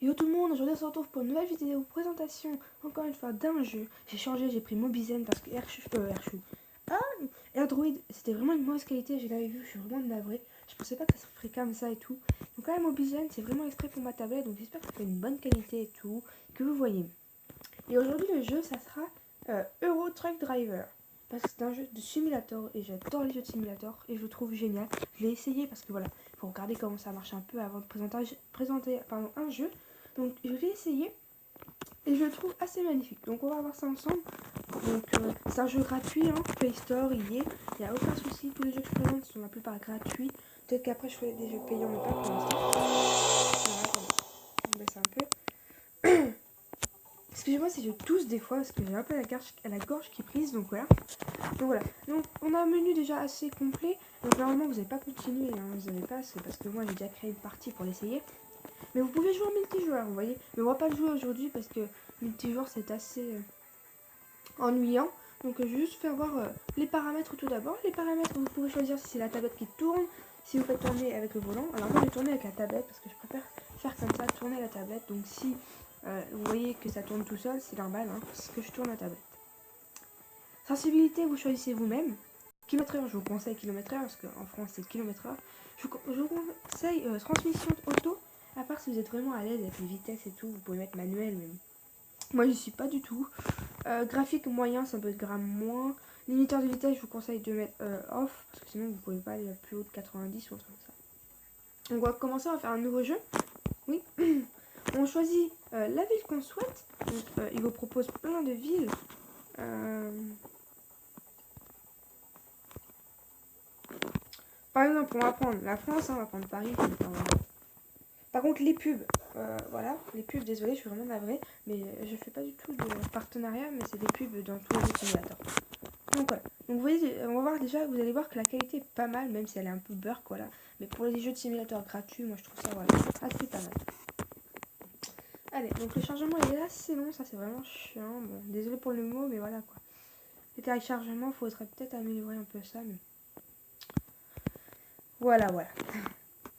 Yo tout le monde, aujourd'hui on se retrouve pour une nouvelle vidéo présentation, encore une fois d'un jeu. J'ai changé, j'ai pris Mobizen parce que AirDroid c'était vraiment une mauvaise qualité, je l'avais vu, je suis vraiment navré. Je pensais pas que ça se ferait comme ça et tout. Donc là Mobizen c'est vraiment exprès pour ma tablette, donc j'espère que ça fait une bonne qualité et tout, que vous voyez. Et aujourd'hui le jeu ça sera Euro Truck Driver. Parce que c'est un jeu de simulator et j'adore les jeux de simulator et je le trouve génial. Je l'ai essayé parce que voilà, il faut regarder comment ça marche un peu avant de présenter un jeu. Donc je l'ai essayé et je le trouve assez magnifique. Donc on va voir ça ensemble. Donc c'est un jeu gratuit, hein. Play Store, il y est. Il n'y a aucun souci. Tous les jeux que je présente sont la plupart gratuits. Peut-être qu'après je ferai des jeux payants, mais pas pour l'instant. Voilà, on baisse un peu. Excusez-moi si je tousse des fois parce que j'ai un peu la gorge qui est prise. Donc voilà. Donc on a un menu déjà assez complet. Donc normalement vous n'avez pas continué, hein. Vous n'avez pas, c'est parce que moi j'ai déjà créé une partie pour l'essayer. Mais vous pouvez jouer en multijoueur, vous voyez. Mais on va pas le jouer aujourd'hui parce que multijoueur c'est assez ennuyant. Donc je vais juste faire voir les paramètres tout d'abord. Les paramètres, vous pouvez choisir si c'est la tablette qui tourne, si vous faites tourner avec le volant. Alors moi je vais tourner avec la tablette parce que je préfère faire comme ça, tourner la tablette. Donc si vous voyez que ça tourne tout seul, c'est normal, hein, parce que je tourne la tablette. Sensibilité, vous choisissez vous-même. Kilomètre heure, je vous conseille kilomètre heure parce qu'en France c'est kilomètre heure. Je vous conseille transmission auto. À part si vous êtes vraiment à l'aise avec les vitesses et tout, vous pouvez mettre manuel, mais moi je suis pas du tout. Graphique moyen, ça peut être gramme moins. Limiteur de vitesse, je vous conseille de mettre off, parce que sinon vous pouvez pas aller à plus haut de 90 ou autre comme ça. Donc on va commencer, on va faire un nouveau jeu. Oui. On choisit la ville qu'on souhaite. Donc, il vous propose plein de villes. Par exemple, on va prendre la France, hein, on va prendre Paris. Par contre, les pubs, voilà, les pubs, désolé, je suis vraiment navrée, mais je fais pas du tout de partenariat, mais c'est des pubs dans tous les utilisateurs. Donc voilà, donc vous voyez, on va voir déjà, vous allez voir que la qualité est pas mal, même si elle est un peu burk, voilà. Mais pour les jeux de simulateur gratuits, moi je trouve ça, voilà, assez pas mal. Allez, donc le chargement il est assez long, ça c'est vraiment chiant, bon, désolé pour le mot, mais voilà quoi. Le téléchargement, il faudrait peut-être améliorer un peu ça, mais... Voilà.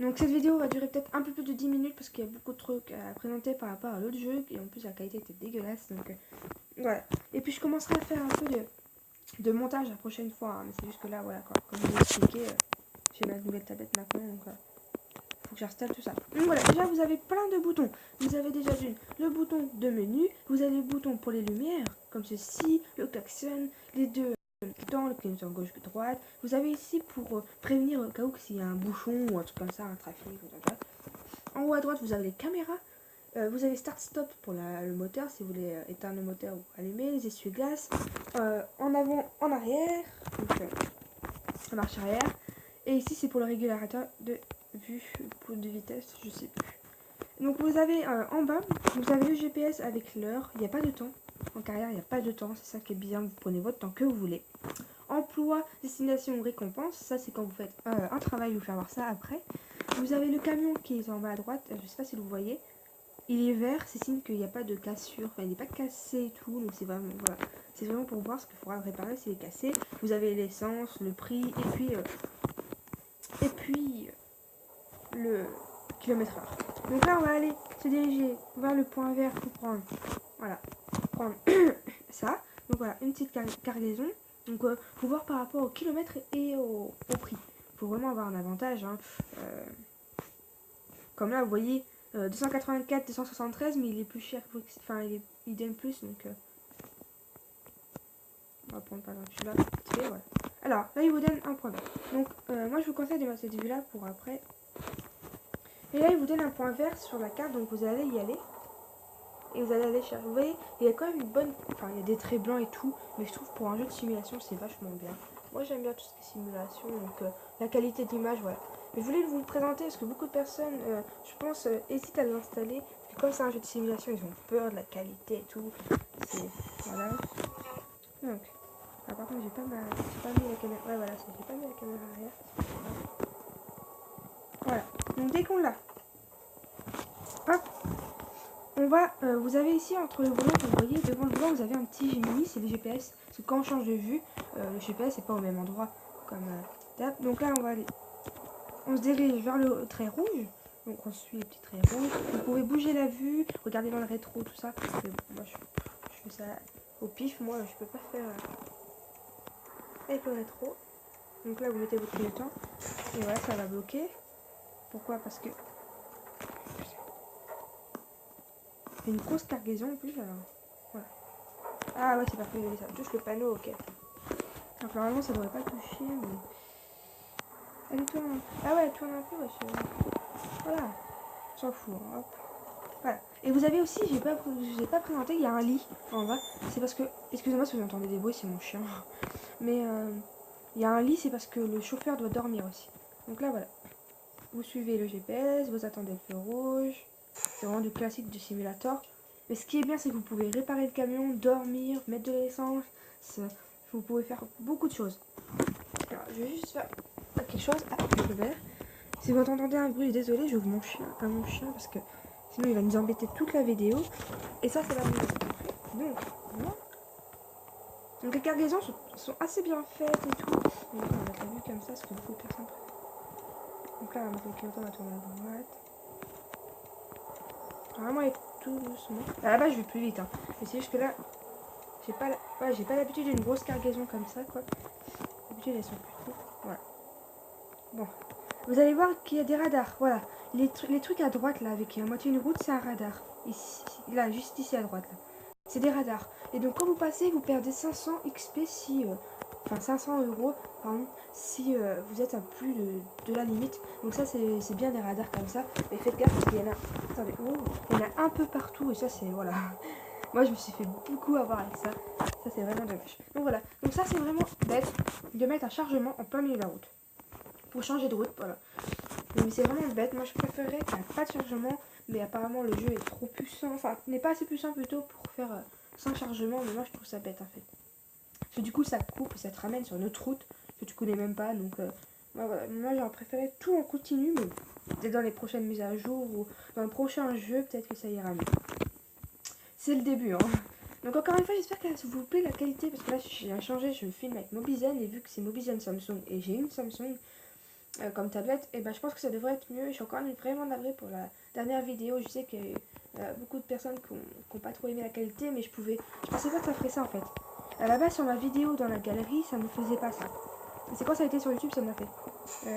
Donc cette vidéo va durer peut-être un peu plus de 10 minutes parce qu'il y a beaucoup de trucs à présenter par rapport à l'autre jeu et en plus la qualité était dégueulasse, donc voilà. Et puis je commencerai à faire un peu de montage la prochaine fois, hein, mais c'est juste que là voilà quoi, comme je vous l'ai expliqué, j'ai ma nouvelle tablette maintenant, donc faut que j'installe tout ça. Donc voilà, déjà vous avez plein de boutons. Vous avez déjà le bouton de menu, vous avez le bouton pour les lumières, comme ceci, le klaxon, les deux dans le clignotant gauche-droite. Vous avez ici pour prévenir au cas où s'il y a un bouchon ou un truc comme ça, un trafic. En haut à droite, vous avez les caméras. Vous avez start-stop pour le moteur, si vous voulez éteindre le moteur ou allumer, les essuie-glaces. En avant, en arrière, donc la marche arrière. Et ici, c'est pour le régulateur de vue, pour de vitesse, je sais plus. Donc vous avez en bas, vous avez le GPS avec l'heure, il n'y a pas de temps. En carrière, il n'y a pas de temps, c'est ça qui est bien, vous prenez votre temps que vous voulez. Emploi, destination, récompense, ça c'est quand vous faites un travail, je vais vous faire voir ça après. Vous avez le camion qui est en bas à droite, je ne sais pas si vous voyez. Il est vert, c'est signe qu'il n'y a pas de cassure, enfin il n'est pas cassé et tout, donc c'est vraiment, voilà. C'est vraiment pour voir ce qu'il faudra réparer s'il est cassé. Vous avez l'essence, le prix, et puis le kilomètre heure. Donc là on va aller se diriger vers le point vert pour prendre, voilà, prendre ça. Donc voilà, une petite cargaison. Donc faut voir par rapport au kilomètre et au prix. Faut vraiment avoir un avantage, hein. Comme là vous voyez 284, 273, mais il est plus cher, enfin il donne plus, donc on va prendre par exemple celui-là. Voilà. Alors là il vous donne un point vert. Donc moi je vous conseille de mettre cette vue là pour après. Et là il vous donne un point vert sur la carte, donc vous allez y aller. Et vous allez aller chercher. Vous voyez, il y a quand même une bonne... Enfin, il y a des traits blancs et tout. Mais je trouve pour un jeu de simulation, c'est vachement bien. Moi, j'aime bien tout ce qui est simulation. Donc, la qualité d'image, voilà. Mais je voulais vous le présenter parce que beaucoup de personnes, je pense, hésitent à l'installer. Parce que comme c'est un jeu de simulation, ils ont peur de la qualité et tout. C'est... Voilà. Donc... Ah, par contre, j'ai pas mis la caméra... Ouais, voilà, j'ai pas mis la caméra arrière. Voilà. Donc, dès qu'on l'a... Hop, on va, vous avez ici entre le volant, vous voyez devant le volant vous avez un petit Gemini, c'est le GPS. Parce que quand on change de vue, le GPS n'est pas au même endroit comme donc là on va aller, on se dirige vers le trait rouge. Donc on suit les petits traits rouges. Vous pouvez bouger la vue, regarder dans le rétro, tout ça. Mais bon, moi je fais ça au pif, moi je peux pas faire avec le rétro. Donc là vous mettez votre clignotant et voilà, ça va bloquer. Pourquoi? Parce que c'est une grosse cargaison en plus, alors voilà. Ah ouais, c'est parfait, ça touche le panneau, ok. Donc normalement ça devrait pas toucher, mais... Allez, tourne. Ah ouais, tourne un peu, ouais, voilà. On s'en fout, hein, hop. Voilà. Et vous avez aussi, je vous ai pas présenté, il y a un lit en bas. C'est parce que, excusez-moi si vous entendez des bruits, c'est mon chien. Mais il y a un lit, c'est parce que le chauffeur doit dormir aussi. Donc là, voilà. Vous suivez le GPS, vous attendez le feu rouge. C'est vraiment du classique du simulator. Mais ce qui est bien, c'est que vous pouvez réparer le camion, dormir, mettre de l'essence. Vous pouvez faire beaucoup de choses. Alors, je vais juste faire quelque chose. Ah, le verre. Si vous entendez un bruit, désolé, j'ouvre mon chien à mon chien parce que sinon il va nous embêter toute la vidéo. Et ça, c'est la vidéo. Donc, voilà. Donc les cargaisons sont assez bien faites et tout. Donc, on va mettre la vue comme ça, parce que beaucoup de personnes. Donc là, on va mettre le clignotant, on va tourner à droite. Vraiment, aller tout doucement. À la base, je vais plus vite, hein. Mais c'est juste que là, j'ai pas l'habitude d'une grosse cargaison comme ça, quoi. D'habitude, elles sont plus courtes. Voilà. Bon. Vous allez voir qu'il y a des radars. Voilà. Les trucs à droite, là, avec à moitié une route, c'est un radar. Ici, là, juste ici à droite, là. C'est des radars. Et donc, quand vous passez, vous perdez 500 XP si... enfin, 500 euros, pardon, si vous êtes à plus de la limite. Donc ça, c'est bien des radars comme ça. Mais faites gaffe, parce qu'il y en a... Attendez, oh, il y en a un peu partout. Et ça, c'est... Voilà. Moi, je me suis fait beaucoup avoir avec ça. Ça, c'est vraiment dommage. Donc voilà. Donc ça, c'est vraiment bête de mettre un chargement en plein milieu de la route. Pour changer de route, voilà. Mais c'est vraiment bête. Moi, je préférerais qu'il n'y ait pas de chargement. Mais apparemment, le jeu est trop puissant. Enfin, n'est pas assez puissant plutôt pour faire sans chargement. Mais moi, je trouve ça bête, en fait. Parce que du coup, ça coupe et ça te ramène sur une autre route que tu connais même pas. Donc, voilà. Moi, j'aurais préféré tout en continu. Mais peut-être dans les prochaines mises à jour ou dans le prochain jeu, peut-être que ça ira mieux. C'est le début, hein. Donc encore une fois, j'espère que ça vous plaît la qualité, parce que là j'ai changé, je filme avec Mobizen, et vu que c'est Mobizen Samsung, et j'ai une Samsung comme tablette, et ben je pense que ça devrait être mieux. Je suis encore vraiment navrée pour la dernière vidéo, je sais qu'il y a beaucoup de personnes qui n'ont pas trop aimé la qualité, mais je pensais pas que ça ferait ça en fait. À la base sur ma vidéo dans la galerie, ça ne faisait pas ça. Et c'est quand ça a été sur YouTube, ça m'a fait.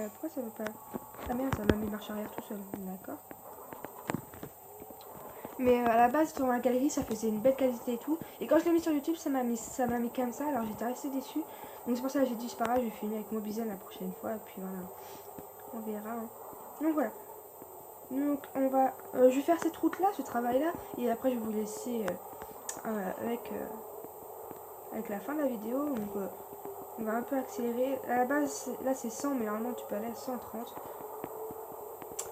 Pourquoi ça veut pas... Ah merde, ça m'a mis marche arrière tout seul, d'accord. Mais à la base, sur ma galerie, ça faisait une belle qualité et tout. Et quand je l'ai mis sur YouTube, ça m'a mis comme ça. Alors j'étais assez déçue. Donc c'est pour ça que j'ai dit, c'est pas grave, je vais filmer avec Mobizen la prochaine fois. Et puis voilà, on verra. Hein. Donc voilà. Donc on va... je vais faire cette route-là, ce travail-là. Et après, je vais vous laisser avec la fin de la vidéo. Donc on va un peu accélérer. À la base, là c'est 100, mais normalement tu peux aller à 130.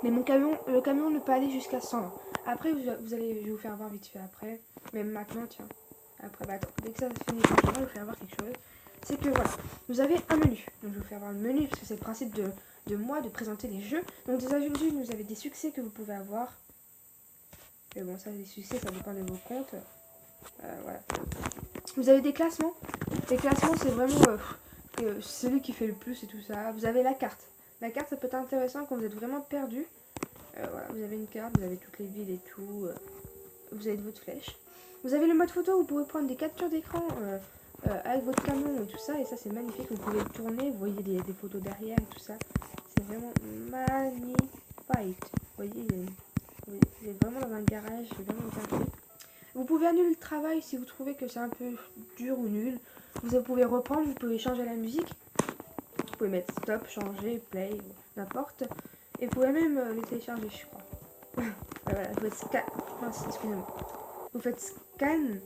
Mais le camion ne peut aller jusqu'à 100. Après, je vais vous faire voir vite fait après. Même maintenant, tiens. Après, bah attends, dès que ça finit, je vais vous faire voir quelque chose. C'est que voilà, vous avez un menu. Donc je vais vous faire voir le menu, parce que c'est le principe de moi de présenter des jeux. Donc déjà, vous avez des succès que vous pouvez avoir. Mais bon, ça, les succès, ça dépend de vos comptes. Voilà. Vous avez des classements. Les classements, c'est vraiment celui qui fait le plus et tout ça. Vous avez la carte. La carte, ça peut être intéressant quand vous êtes vraiment perdu. Voilà, vous avez une carte, vous avez toutes les villes et tout. Vous avez votre flèche. Vous avez le mode photo, vous pouvez prendre des captures d'écran avec votre camion et tout ça. Et ça, c'est magnifique. Vous pouvez le tourner, vous voyez des photos derrière et tout ça. C'est vraiment magnifique. Vous voyez, vous êtes vraiment dans un garage, c'est vraiment bien fait. Vous pouvez annuler le travail si vous trouvez que c'est un peu dur ou nul. Vous pouvez reprendre, vous pouvez changer la musique. Vous pouvez mettre stop, changer, play, n'importe. Et vous pouvez même les télécharger, je crois. Voilà, vous faites scan. Non, excusez-moi. Vous faites scan.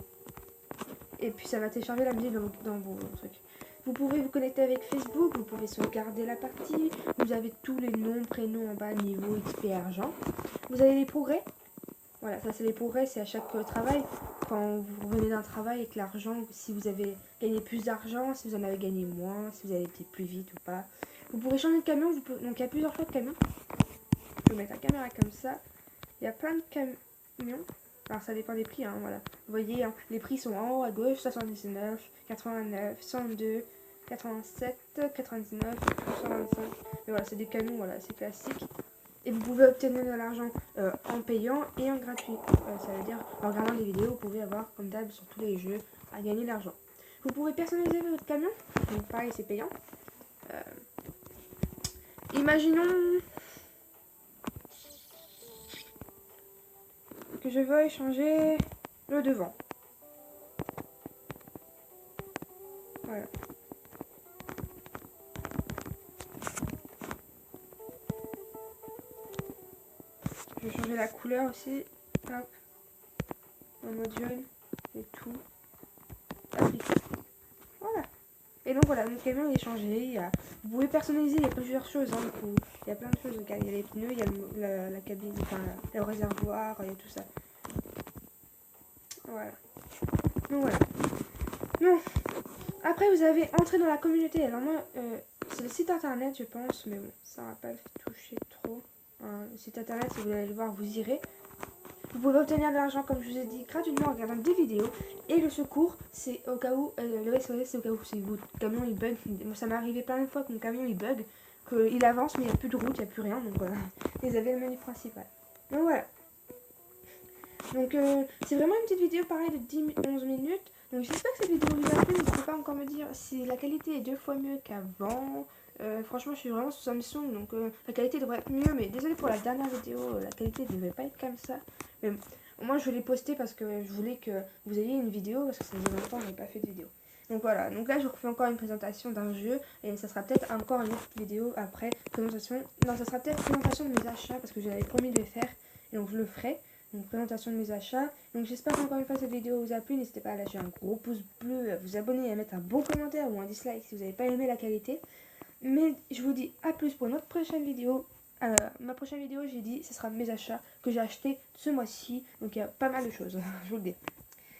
Et puis ça va télécharger la musique dans vos trucs. Vous pouvez vous connecter avec Facebook. Vous pouvez sauvegarder la partie. Vous avez tous les noms, prénoms en bas, niveau, XP, argent. Vous avez les progrès. Voilà, ça c'est les progrès, c'est à chaque travail. Quand vous revenez d'un travail avec l'argent, si vous avez gagné plus d'argent, si vous en avez gagné moins, si vous avez été plus vite ou pas. Vous pourrez changer de camion, donc il y a plusieurs choix de camions. Je vais mettre la caméra comme ça. Il y a plein de camions. Alors ça dépend des prix, hein, voilà. Vous voyez, hein, les prix sont en haut à gauche, 79, 89, 102, 87, 99, 125. Mais voilà, c'est des camions, voilà, c'est classique. Et vous pouvez obtenir de l'argent en payant et en gratuit. Ça veut dire en regardant des vidéos, vous pouvez avoir comme d'hab sur tous les jeux à gagner de l'argent. Vous pouvez personnaliser votre camion. Donc pareil, c'est payant. Imaginons que je veuille changer le devant. Voilà. Je vais changer la couleur aussi. Hop. En mode jaune. Et tout. Appliquer. Voilà. Et donc voilà, mon camion il est changé. Vous pouvez personnaliser, il y a plusieurs choses. Hein, il y a plein de choses. Il y a les pneus, il y a la cabine, enfin le réservoir, il y a tout ça. Voilà. Donc voilà. Non. Après vous avez entré dans la communauté. Alors moi, c'est le site internet je pense, mais bon, ça va pas le toucher trop. Le site internet, si vous allez le voir, vous irez. Vous pouvez obtenir de l'argent, comme je vous ai dit, gratuitement en regardant des vidéos. Et le secours, c'est au cas où, le SOS, c'est au cas où si votre camion il bug. Moi, ça m'est arrivé plein de fois que mon camion il bug, qu'il avance, mais il n'y a plus de route, il n'y a plus rien. Donc voilà, vous avez le menu principal. Donc voilà. Donc c'est vraiment une petite vidéo pareil de 10-11 minutes. Donc j'espère que cette vidéo vous a plu. N'hésitez pas encore me dire si la qualité est 2 fois mieux qu'avant. Franchement je suis vraiment sous Samsung, donc la qualité devrait être mieux. Mais désolé pour la dernière vidéo, la qualité ne devait pas être comme ça. Mais bon, moi je l'ai posté parce que je voulais que vous ayez une vidéo, parce que ça faisait longtemps que je n'ai pas fait de vidéo. Donc voilà, donc là je vous refais encore une présentation d'un jeu. Et ça sera peut-être encore une autre vidéo après, présentation. Non, ça sera peut-être présentation de mes achats, parce que j'avais promis de le faire. Et donc je le ferai. Donc présentation de mes achats. Donc j'espère qu'encore une fois cette vidéo vous a plu. N'hésitez pas à lâcher un gros pouce bleu, à vous abonner et à mettre un bon commentaire ou un dislike si vous n'avez pas aimé la qualité. Mais je vous dis à plus pour notre prochaine vidéo. Ma prochaine vidéo, j'ai dit, ce sera mes achats que j'ai acheté ce mois-ci. Donc il y a pas mal de choses, je vous le dis.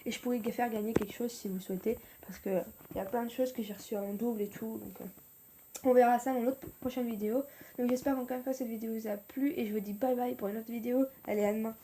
Et je pourrais faire gagner quelque chose si vous le souhaitez. Parce que il y a plein de choses que j'ai reçues en double et tout. Donc on verra ça dans l'autre prochaine vidéo. Donc j'espère qu'encore une fois cette vidéo vous a plu. Et je vous dis bye bye pour une autre vidéo. Allez, à demain.